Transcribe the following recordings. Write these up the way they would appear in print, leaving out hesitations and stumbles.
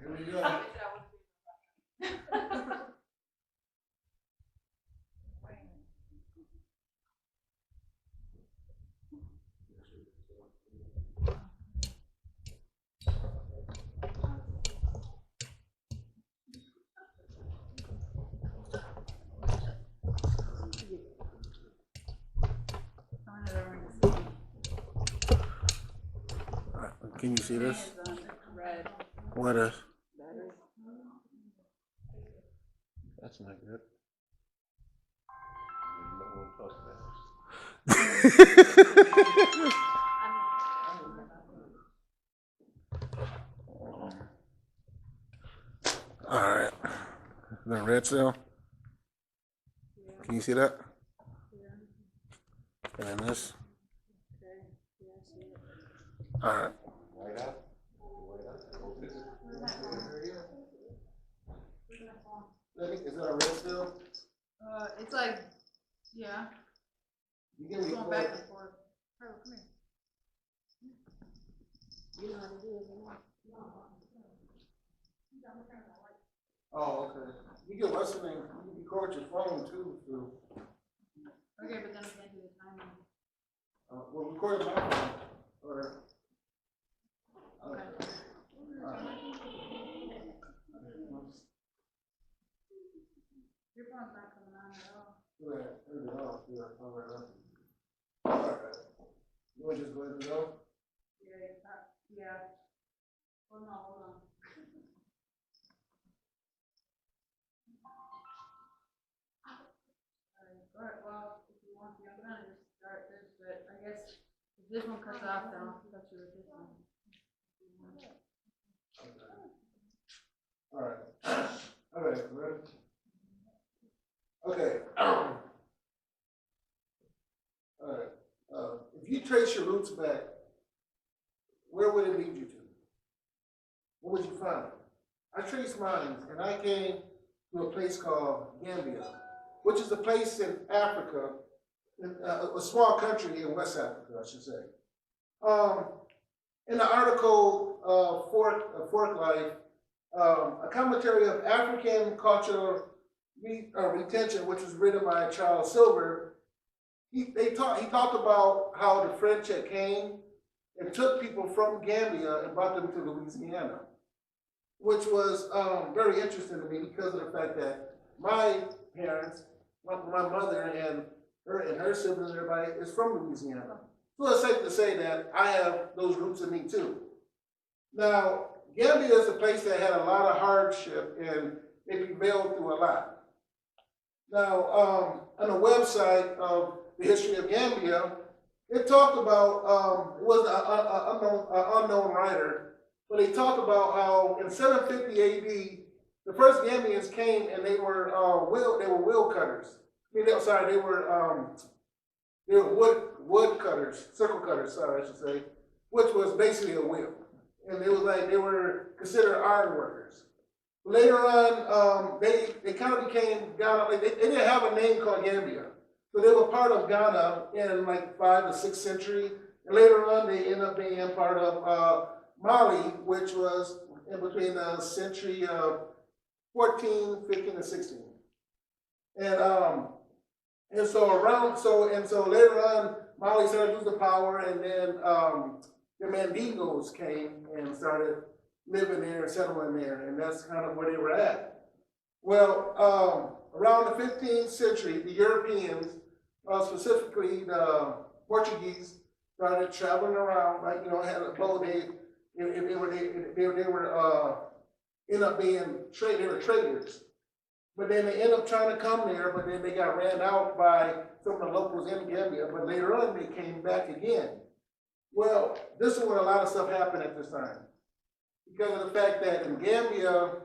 Here we go. Can you see this? Red. What is? That's not good. All right. The red cell. Can you see that? And then this. All right. Is that a red cell? It's like, yeah. You give It's me going back and forth. Carla, come here. You know how to do it, Oh, okay. You get what's the name? You can record your phone too. Through. Okay, but then we can't do the timing. Well, record my phone. Or. Okay. Your phone's not coming on at all. Yeah, there we go. Yeah, all right. All right. You want to just go ahead and go? Yeah. Well, no, hold on. All right, well, if you want, I'm gonna just start this, but I guess if this one cuts off, then I'll cut you with this one. All right. All right, ready? Okay. All right. If you trace your roots back, where would it lead you to? What would you find? I traced mine, and I came to a place called Gambia, which is a place in Africa, a small country in West Africa, I should say. In the article, Fork Life, a commentary of African cultural retention, which was written by Charles Silver, he talked about how the French had came and took people from Gambia and brought them to Louisiana, which was very interesting to me because of the fact that my parents, my mother and her siblings, everybody is from Louisiana. So it's safe to say that I have those roots in me too. Now, Gambia is a place that had a lot of hardship and it prevailed through a lot. Now, on the website of the history of Gambia, it talked about, it was an unknown writer, but they talked about how in 750 AD, the first Gambians came and they were wheel cutters. I mean, they were wood cutters, circle cutters, sorry, I should say, which was basically a wheel. And it was like they were considered iron workers. Later on, they kind of became Ghana. Like they didn't have a name called Gambia, so they were part of Ghana in like 5th or 6th century. And later on, they ended up being part of Mali, which was in between the century of 14, 15, and 16. And so later on, Mali started to lose the power, and then the Mandingos came and started living there and settling there, and that's kind of where they were at. Well, around the 15th century, the Europeans, specifically the Portuguese, started traveling around, like, had a boat. They were end up being they were traders. But then they ended up trying to come there, but then they got ran out by some of the locals in Gambia, but later on they came back again. Well, this is where a lot of stuff happened at this time. Because of the fact that in Gambia,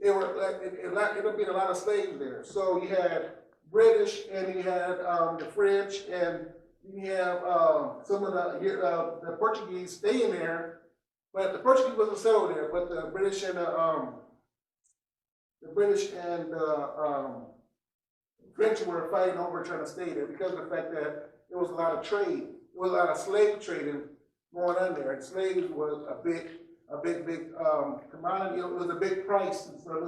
it ended up being a lot of slaves there. So you had British, and you had the French, and you have some of the Portuguese staying there, but the Portuguese wasn't settled there, but the British and French were fighting over trying to stay there because of the fact that there was a lot of trade. There was a lot of slave trading going on there. And slaves was a big a big commodity. It was a big price and stuff. It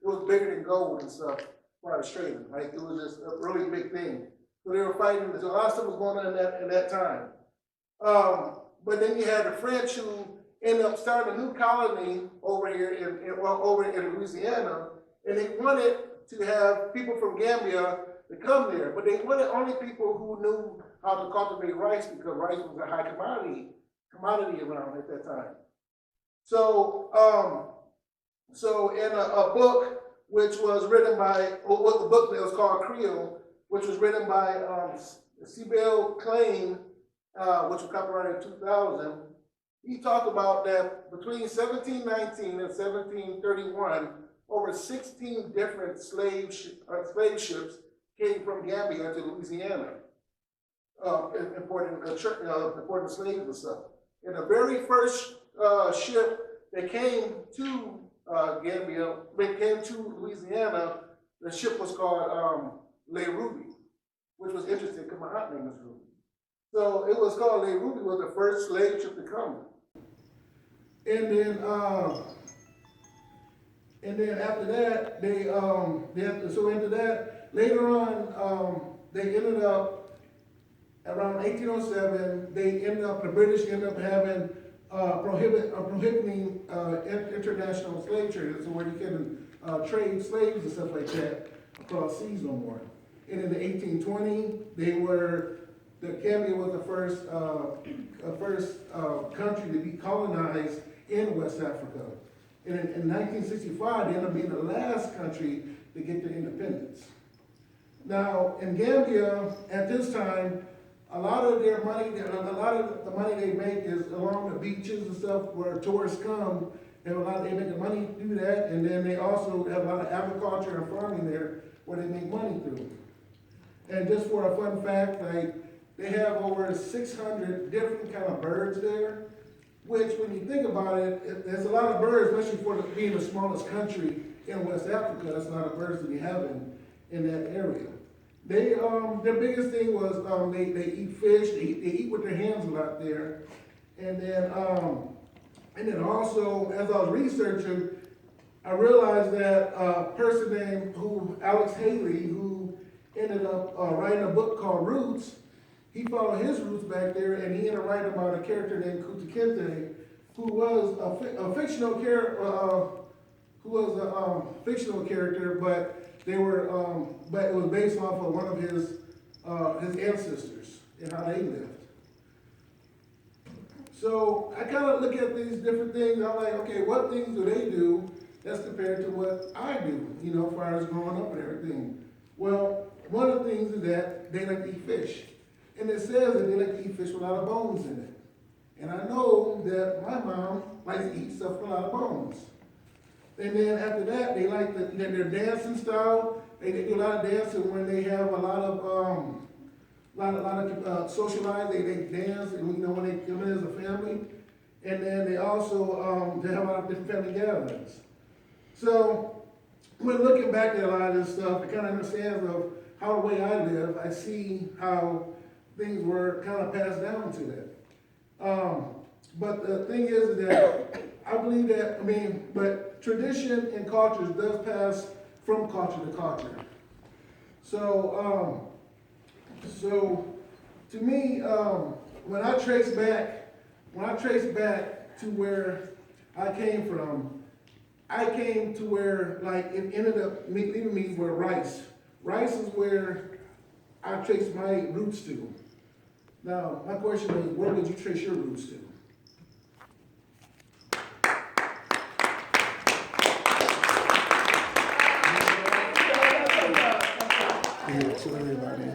was bigger than gold and stuff as far as trading. Like it was just a really big thing. So they were fighting. A lot of stuff was going on in that time. But then you had the French who ended up starting a new colony over here over in Louisiana, and they wanted to have people from Gambia to come there, but they wanted only people who knew how to cultivate rice because rice was a high commodity around at that time. So, in a book which was written by, what the book that was called Creole, which was written by Sibyl Klein, which was copyrighted in 2000, he talked about that between 1719 and 1731, over 16 different slave ships came from Gambia to Louisiana, importing slaves and stuff. And the very first ship that came to Gambia, came to Louisiana, the ship was called Le Ruby, which was interesting because my aunt name is Ruby. So it was called Le Ruby, was the first slave ship to come. And then after that, later on, they ended up, around 1807, the British ended up having, prohibiting international slave trade, so where you can trade slaves and stuff like that across seas no more. And in the 1820, Gambia was the first country to be colonized in West Africa. And in 1965, they ended up being the last country to get their independence. Now, in Gambia, at this time, a lot of the money they make is along the beaches and stuff where tourists come. They make the money to do that, and then they also have a lot of agriculture and farming there where they make money through. And just for a fun fact, they have over 600 different kind of birds there, which when you think about it, there's a lot of birds, especially for being the smallest country in West Africa. That's a lot of birds to be having in that area. Their biggest thing was they eat fish. They eat with their hands a lot there, and then also as I was researching, I realized that a person named Alex Haley, who ended up writing a book called Roots. He followed his roots back there, and he ended up writing about a character named Kunta Kinte, who was a fictional character, but but it was based off of one of his ancestors and how they lived. So I kind of look at these different things. I'm like, okay, what things do they do that's compared to what I do? As far as growing up and everything. Well, one of the things is that they like to eat fish. And it says that they like to eat fish with a lot of bones in it. And I know that my mom likes to eat stuff with a lot of bones. And then after that, they like their dancing style. They do a lot of dancing when they have a lot of socialize. They dance, and when they come in as a family. And then they also they have a lot of different family gatherings. So when looking back at a lot of this stuff, it kind of understands of how the way I live, I see how things were kind of passed down to that. But the thing is that I believe that, but tradition and cultures does pass from culture to culture. So to me, when I trace back to where I came from, I came to where it ended up leaving me with rice. Rice is where I trace my roots to. Now, my question is, where did you trace your roots to? Yeah, to everybody.